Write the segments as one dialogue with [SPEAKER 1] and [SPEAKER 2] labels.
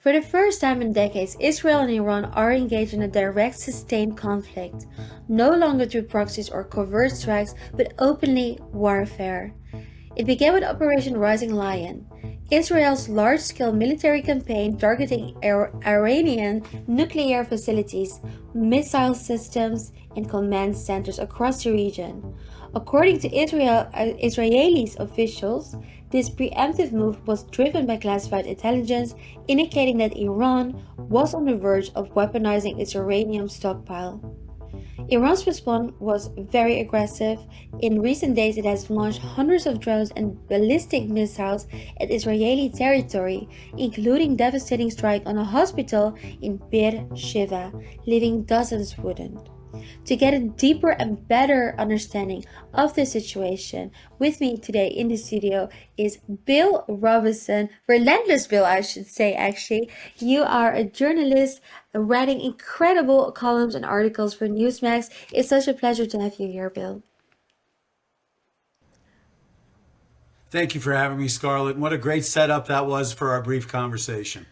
[SPEAKER 1] For the first time in decades, Israel and Iran are engaged in a direct, sustained conflict, no longer through proxies or covert strikes, but openly warfare. It began with Operation Rising Lion, Israel's large-scale military campaign targeting Iranian nuclear facilities, missile systems, and command centers across the region. According to Israeli officials, this preemptive move was driven by classified intelligence, indicating that Iran was on the verge of weaponizing its uranium stockpile. Iran's response was very aggressive. In recent days, it has launched hundreds of drones and ballistic missiles at Israeli territory, including devastating strike on a hospital in Bir Shiva, leaving dozens wounded. To get a deeper and better understanding of the situation, with me today in the studio is Bill Robinson, Relentless Bill, I should say, actually. You are a journalist writing incredible columns and articles for Newsmax. It's such a pleasure to have you here, Bill.
[SPEAKER 2] Thank you for having me, Scarlett. And what a great setup that was for our brief conversation.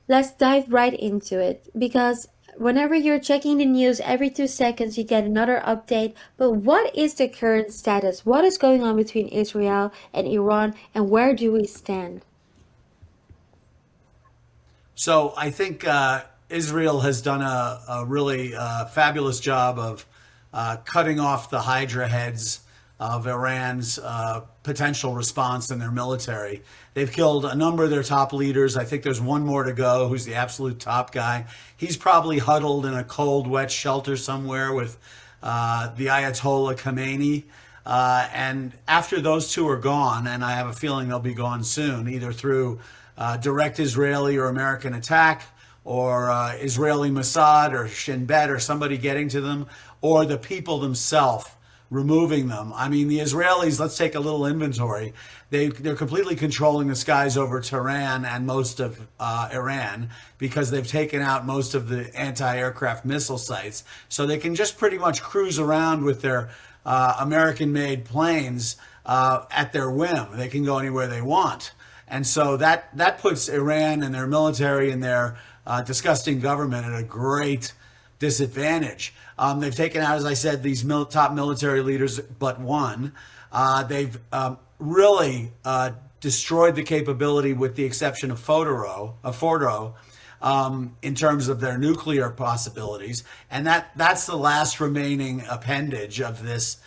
[SPEAKER 1] Let's dive right into it because whenever you're checking the news, every 2 seconds you get another update. But what is the current status? What is going on between Israel and Iran, and where do we stand?
[SPEAKER 2] So I think Israel has done a really fabulous job of cutting off the Hydra heads of Iran's potential response in their military. They've killed a number of their top leaders. I think there's one more to go who's the absolute top guy. He's probably huddled in a cold, wet shelter somewhere with the Ayatollah Khamenei. And after those two are gone, and I have a feeling they'll be gone soon, either through direct Israeli or American attack, or Israeli Mossad or Shin Bet or somebody getting to them, or the people themselves removing them. I mean, the Israelis, let's take a little inventory. They're completely controlling the skies over Tehran and most of Iran because they've taken out most of the anti-aircraft missile sites. So they can just pretty much cruise around with their American-made planes at their whim. They can go anywhere they want. And so that puts Iran and their military and their disgusting government at a great disadvantage. They've taken out, as I said, these top military leaders, but one. They've really destroyed the capability, with the exception of Fordo, in terms of their nuclear possibilities, and that's the last remaining appendage of this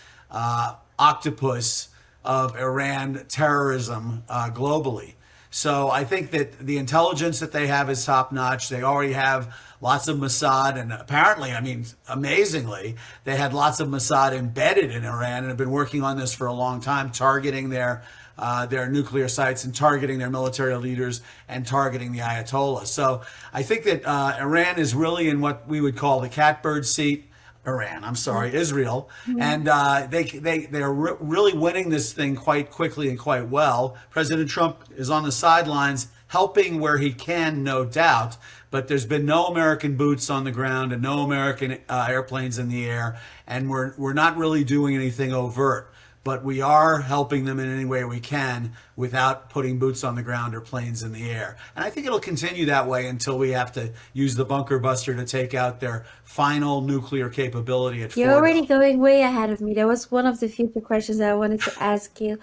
[SPEAKER 2] octopus of Iran terrorism globally. So I think that the intelligence that they have is top notch. They already have lots of Mossad, and apparently, I mean, amazingly, they had lots of Mossad embedded in Iran and have been working on this for a long time, targeting their nuclear sites and targeting their military leaders and targeting the Ayatollah. So I think that Iran is really in what we would call the catbird seat. Israel, and they're really winning this thing quite quickly and quite well. President Trump is on the sidelines helping where he can, no doubt, but there's been no American boots on the ground and no American airplanes in the air, and we're not really doing anything overt. But we are helping them in any way we can without putting boots on the ground or planes in the air. And I think it'll continue that way until we have to use the bunker buster to take out their final nuclear capability at
[SPEAKER 1] You're already
[SPEAKER 2] Fordo.
[SPEAKER 1] going way ahead of me. That was one of the future questions I wanted to ask you.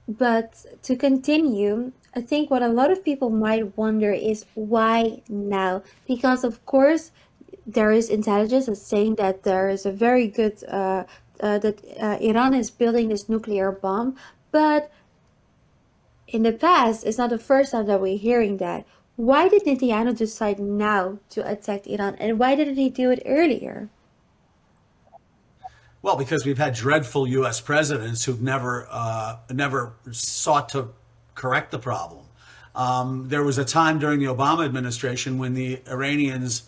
[SPEAKER 1] But to continue, I think what a lot of people might wonder is why now? Because, of course, there is intelligence that's saying that there is a very good that Iran is building this nuclear bomb, but in the past, it's not the first time that we're hearing that. Why did Netanyahu decide now to attack Iran, and why didn't he do it earlier?
[SPEAKER 2] Well, because we've had dreadful U.S. presidents who've never sought to correct the problem. There was a time during the Obama administration when the Iranians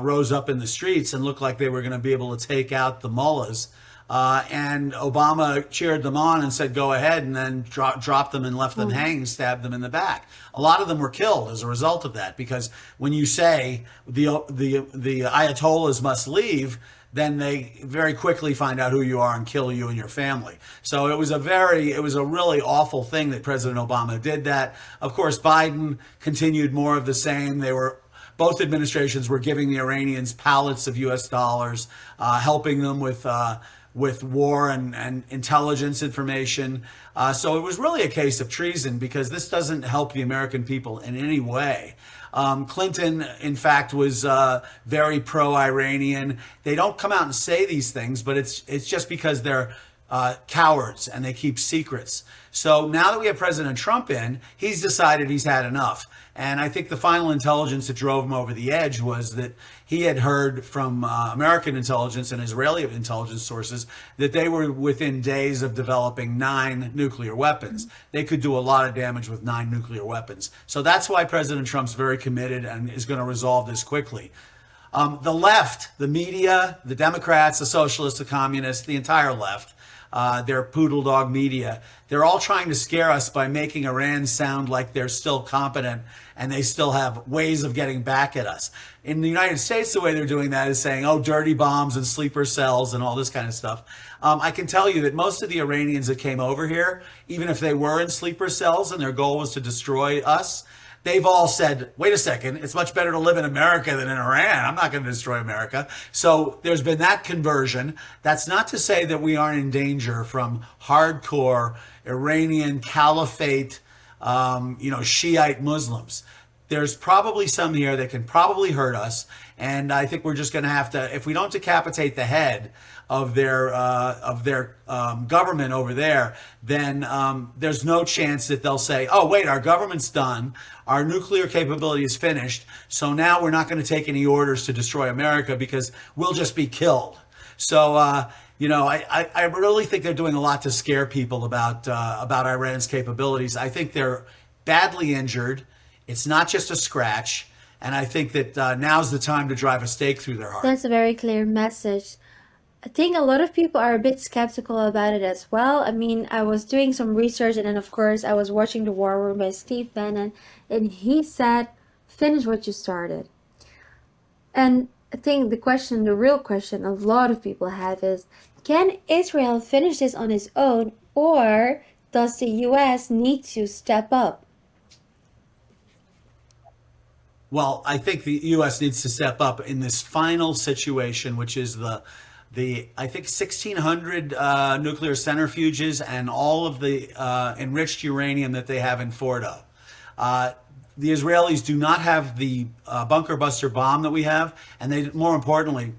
[SPEAKER 2] rose up in the streets and looked like they were going to be able to take out the mullahs. And Obama cheered them on and said, go ahead, and then dropped them and left them hanging, stabbed them in the back. A lot of them were killed as a result of that, because when you say the Ayatollahs must leave, then they very quickly find out who you are and kill you and your family. So it was a really awful thing that President Obama did that. Of course, Biden continued more of the same. Both administrations were giving the Iranians pallets of U.S. dollars, helping them with war and intelligence information. So it was really a case of treason because this doesn't help the American people in any way. Clinton, in fact, was very pro-Iranian. They don't come out and say these things, but it's just because they're cowards and they keep secrets. So now that we have President Trump in, he's decided he's had enough. And I think the final intelligence that drove him over the edge was that he had heard from American intelligence and Israeli intelligence sources that they were within days of developing 9 nuclear weapons. They could do a lot of damage with 9 nuclear weapons. So that's why President Trump's very committed and is going to resolve this quickly. The left, the media, the Democrats, the socialists, the communists, the entire left, their poodle dog media, they're all trying to scare us by making Iran sound like they're still competent and they still have ways of getting back at us. In the United States, the way they're doing that is saying, oh, dirty bombs and sleeper cells and all this kind of stuff. I can tell you that most of the Iranians that came over here, even if they were in sleeper cells and their goal was to destroy us, they've all said, wait a second, it's much better to live in America than in Iran. I'm not going to destroy America. So there's been that conversion. That's not to say that we aren't in danger from hardcore Iranian caliphate, Shiite Muslims. There's probably some here that can probably hurt us. And I think we're just going to have to, if we don't decapitate the head of their government over there, then there's no chance that they'll say, oh, wait, our government's done. Our nuclear capability is finished. So now we're not going to take any orders to destroy America because we'll just be killed. So, I really think they're doing a lot to scare people about Iran's capabilities. I think they're badly injured. It's not just a scratch. And I think that now's the time to drive a stake through their heart.
[SPEAKER 1] That's a very clear message. I think a lot of people are a bit skeptical about it as well. I mean, I was doing some research and then, of course, I was watching The War Room by Steve Bannon, and he said, finish what you started. And I think the real question a lot of people have is, can Israel finish this on its own, or does the US need to step up?
[SPEAKER 2] Well, I think the U.S. needs to step up in this final situation, which is the I think 1,600 nuclear centrifuges and all of the enriched uranium that they have in Fordo. The Israelis do not have the bunker buster bomb that we have, and they importantly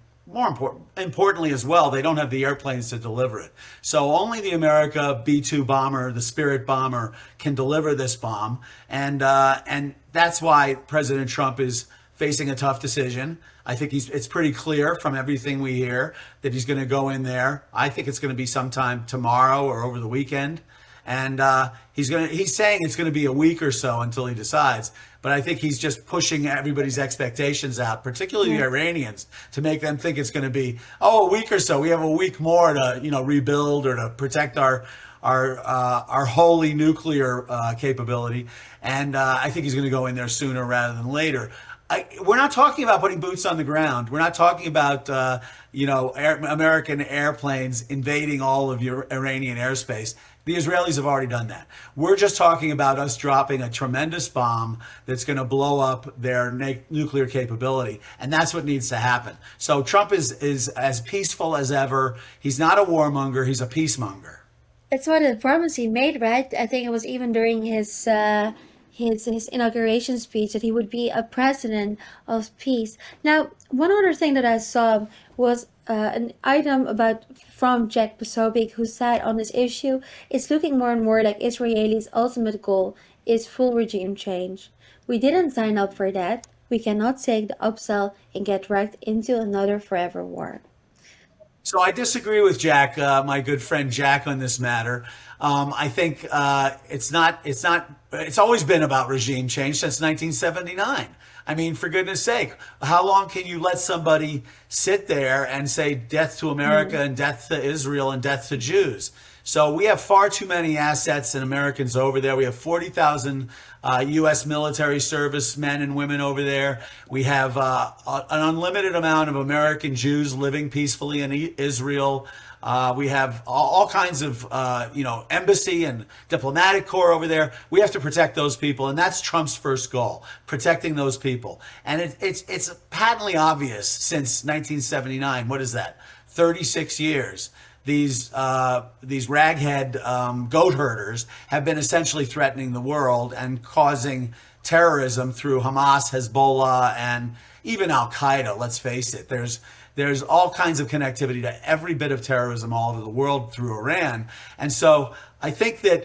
[SPEAKER 2] as well, they don't have the airplanes to deliver it. So only the America B-2 bomber, the Spirit bomber, can deliver this bomb, and that's why President Trump is facing a tough decision. I think it's pretty clear from everything we hear that he's going to go in there. I think it's going to be sometime tomorrow or over the weekend. And he's saying it's going to be a week or so until he decides. But I think he's just pushing everybody's expectations out, particularly the Iranians, to make them think it's going to be, a week or so. We have a week more to, rebuild or to protect our holy nuclear capability. And I think he's going to go in there sooner rather than later. We're not talking about putting boots on the ground. We're not talking about, American airplanes invading all of your Iranian airspace. The Israelis have already done that. We're just talking about us dropping a tremendous bomb that's going to blow up their nuclear capability. And that's what needs to happen. So Trump is as peaceful as ever. He's not a warmonger. He's a peacemonger.
[SPEAKER 1] It's one of the promises he made, right? I think it was even during his inauguration speech that he would be a president of peace. Now, one other thing that I saw was an item from Jack Posobiec, who said on this issue, it's looking more and more like Israelis' ultimate goal is full regime change. We didn't sign up for that. We cannot take the upsell and get dragged into another forever war.
[SPEAKER 2] So I disagree with Jack, my good friend Jack, on this matter. I think it's always been about regime change since 1979. I mean, for goodness sake, how long can you let somebody sit there and say death to America and death to Israel and death to Jews? So we have far too many assets and Americans over there. We have 40,000 U.S. military service men and women over there. We have an unlimited amount of American Jews living peacefully in Israel. We have all kinds of, embassy and diplomatic corps over there. We have to protect those people, and that's Trump's first goal: protecting those people. And it's patently obvious since 1979. What is that? 36 years. These raghead goat herders have been essentially threatening the world and causing terrorism through Hamas, Hezbollah, and even Al Qaeda. Let's face it. There's all kinds of connectivity to every bit of terrorism all over the world through Iran. And so I think that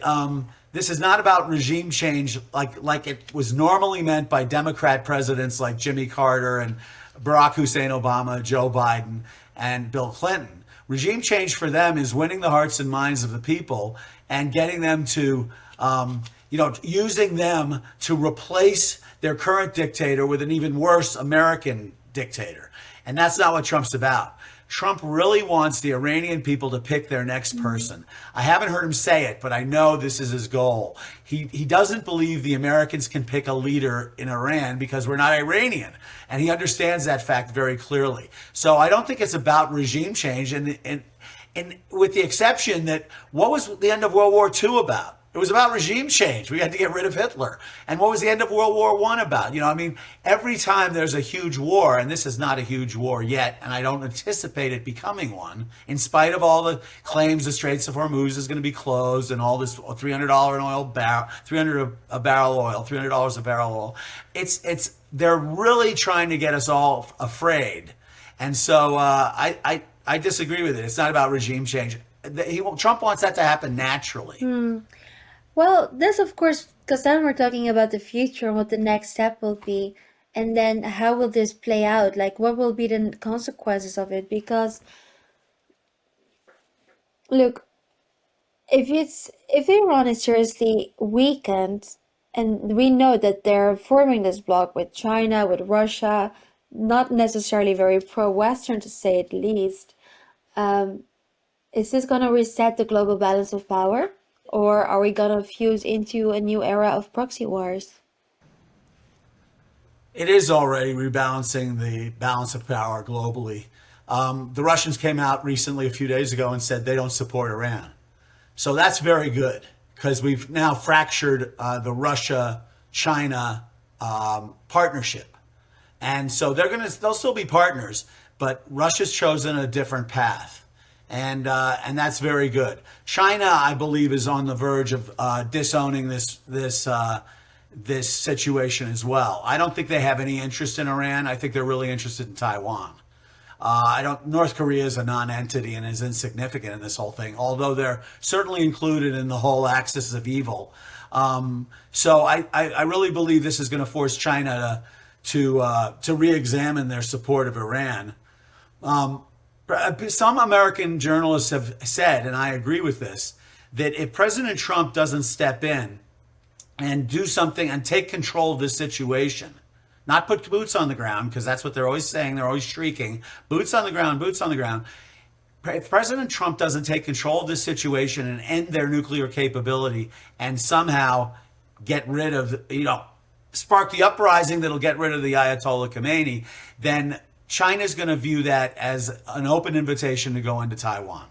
[SPEAKER 2] this is not about regime change like it was normally meant by Democrat presidents like Jimmy Carter and Barack Hussein Obama, Joe Biden, and Bill Clinton. Regime change for them is winning the hearts and minds of the people and getting them to, using them to replace their current dictator with an even worse American dictator. And that's not what Trump's about. Trump really wants the Iranian people to pick their next person. I haven't heard him say it, but I know this is his goal. He doesn't believe the Americans can pick a leader in Iran because we're not Iranian. And he understands that fact very clearly. So I don't think it's about regime change. And with the exception that what was the end of World War II about? It was about regime change. We had to get rid of Hitler. And what was the end of World War I about? Every time there's a huge war, and this is not a huge war yet, and I don't anticipate it becoming one, in spite of all the claims the Straits of Hormuz is going to be closed and all this $300 an oil barrel, $300 a barrel oil, $300 a barrel oil. They're really trying to get us all afraid. And so I disagree with it. It's not about regime change. Trump wants that to happen naturally.
[SPEAKER 1] Well, this, of course, because then we're talking about the future and what the next step will be, and then how will this play out? Like, what will be the consequences of it? Because, look, if Iran is seriously weakened, and we know that they're forming this bloc with China, with Russia, not necessarily very pro-Western to say it least, is this going to reset the global balance of power? Or are we going to fuse into a new era of proxy wars?
[SPEAKER 2] It is already rebalancing the balance of power globally. The Russians came out recently, a few days ago, and said they don't support Iran. So that's very good because we've now fractured the Russia-China partnership. And so they'll still be partners, but Russia's chosen a different path. And that's very good. China, I believe, is on the verge of disowning this situation as well. I don't think they have any interest in Iran. I think they're really interested in Taiwan. North Korea is a non-entity and is insignificant in this whole thing, although they're certainly included in the whole axis of evil. So I really believe this is going to force China to re-examine their support of Iran. Some American journalists have said, and I agree with this, that if President Trump doesn't step in and do something and take control of this situation, not put boots on the ground, because that's what they're always saying, they're always shrieking, boots on the ground, boots on the ground. If President Trump doesn't take control of this situation and end their nuclear capability and somehow get rid of, spark the uprising that'll get rid of the Ayatollah Khomeini, then China's going to view that as an open invitation to go into Taiwan.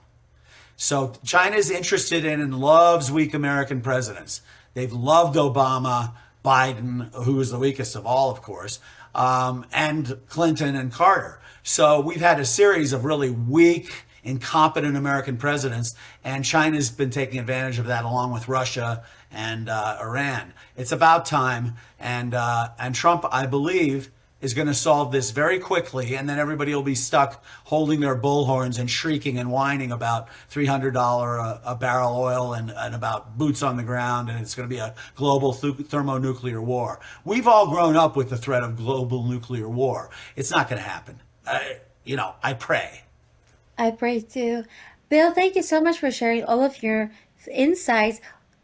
[SPEAKER 2] So China's interested in and loves weak American presidents. They've loved Obama, Biden, who was the weakest of all, of course, and Clinton and Carter. So we've had a series of really weak, incompetent American presidents, and China's been taking advantage of that along with Russia and Iran. It's about time, and Trump, I believe, is going to solve this very quickly, and then everybody will be stuck holding their bullhorns and shrieking and whining about $300 a barrel oil and about boots on the ground, and it's going to be a global thermonuclear war. We've all grown up with the threat of global nuclear war. It's not going to happen. I pray.
[SPEAKER 1] I pray too. Bill, thank you so much for sharing all of your insights.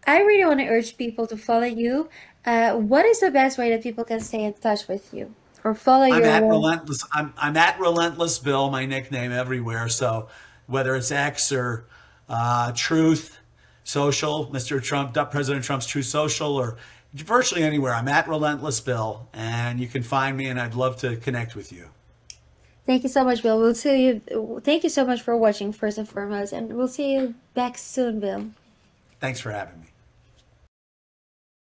[SPEAKER 1] I really want to urge people to follow you. What is the best way that people can stay in touch with you? Or follow
[SPEAKER 2] I'm
[SPEAKER 1] your
[SPEAKER 2] at
[SPEAKER 1] work?
[SPEAKER 2] Relentless. I'm at Relentless Bill, my nickname everywhere. So whether it's X or Truth, social, Mr. Trump, President Trump's True Social, or virtually anywhere. I'm at Relentless Bill, and you can find me, and I'd love to connect with you.
[SPEAKER 1] Thank you so much, Bill. We'll see you. Thank you so much for watching, first and foremost, and we'll see you back soon, Bill.
[SPEAKER 2] Thanks for having me.